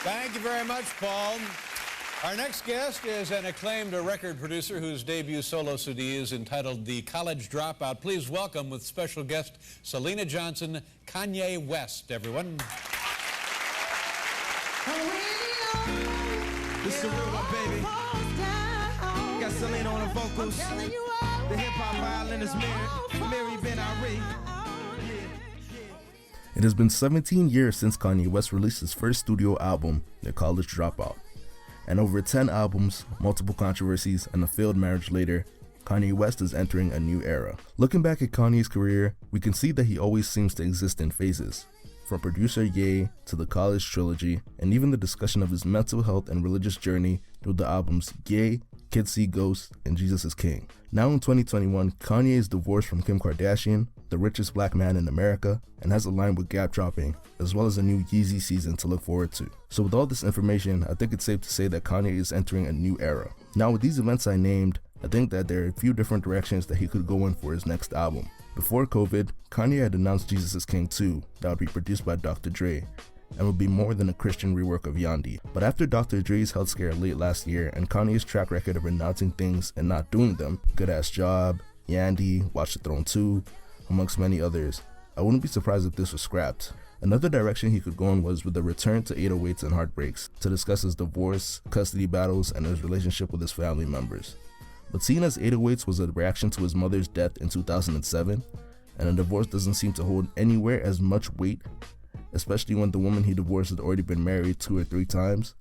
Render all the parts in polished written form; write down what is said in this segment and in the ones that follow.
Thank you very much, Paul. Our next guest is an acclaimed record producer whose debut solo CD is entitled The College Dropout. Please welcome with special guest Selena Johnson, Kanye West, everyone. This is the real one, baby. Got Selena on the vocals. The hip-hop violinist Mary Ben-Ari. It has been 17 years since Kanye West released his first studio album, The College Dropout. And over 10 albums, multiple controversies, and a failed marriage later, Kanye West is entering a new era. Looking back at Kanye's career, we can see that he always seems to exist in phases. From producer Ye to the College trilogy, and even the discussion of his mental health and religious journey through the albums Ye, Kids See Ghosts, and Jesus is King. Now in 2021, Kanye is divorced from Kim Kardashian, the richest black man in America, and has a line with Gap dropping, as well as a new Yeezy season to look forward to. So with all this information, I think it's safe to say that Kanye is entering a new era. Now with these events I named, I think that there are a few different directions that he could go in for his next album. Before COVID, Kanye had announced Jesus is King 2 that would be produced by Dr. Dre, and would be more than a Christian rework of Yandhi. But after Dr. Dre's health scare late last year and Kanye's track record of announcing things and not doing them, Good Ass Job, Yandhi, Watch the Throne 2, amongst many others, I wouldn't be surprised if this was scrapped. Another direction he could go in was with a return to 808s and Heartbreaks to discuss his divorce, custody battles, and his relationship with his family members. But seeing as 808s was a reaction to his mother's death in 2007, and a divorce doesn't seem to hold anywhere as much weight, especially when the woman he divorced had already been married 2 or 3 times,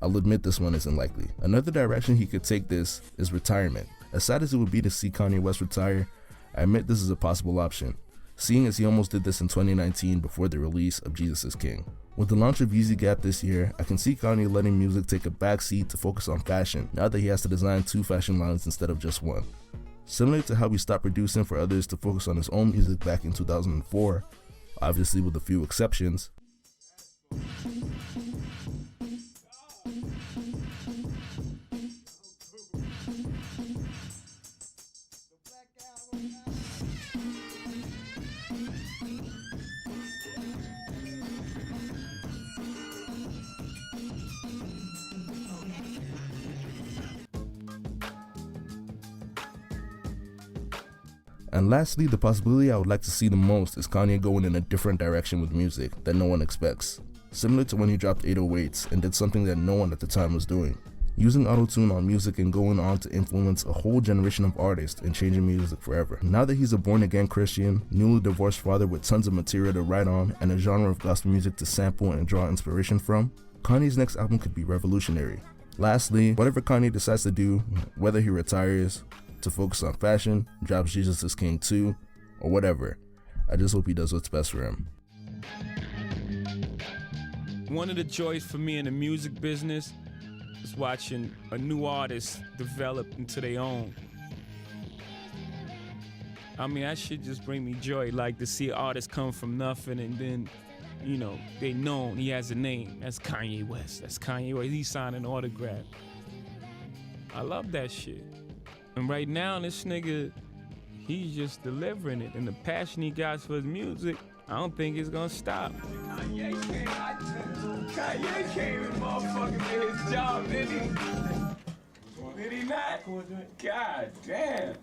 I'll admit this one isn't likely. Another direction he could take this is retirement. As sad as it would be to see Kanye West retire, I admit this is a possible option, seeing as he almost did this in 2019 before the release of Jesus is King. With the launch of Yeezy Gap this year, I can see Kanye letting music take a backseat to focus on fashion, now that he has to design 2 fashion lines instead of just one. Similar to how he stopped producing for others to focus on his own music back in 2004, obviously with a few exceptions. And lastly, the possibility I would like to see the most is Kanye going in a different direction with music that no one expects, similar to when he dropped 808s and did something that no one at the time was doing, using auto-tune on music and going on to influence a whole generation of artists and changing music forever. Now that he's a born-again Christian, newly divorced father with tons of material to write on and a genre of gospel music to sample and draw inspiration from, Kanye's next album could be revolutionary. Lastly, whatever Kanye decides to do, whether he retires, to focus on fashion, drops Jesus is King 2, or whatever, I just hope he does what's best for him. One of the joys for me in the music business is watching a new artist develop into their own. I mean, that shit just bring me joy, like to see artists come from nothing and then, you know, they known, he has a name. That's Kanye West, that's Kanye West, he signed an autograph. I love that shit. And right now, this nigga, he's just delivering it. And the passion he got for his music, I don't think it's gonna stop. Kanye came and motherfucking did his job, did he? Did he not? God damn.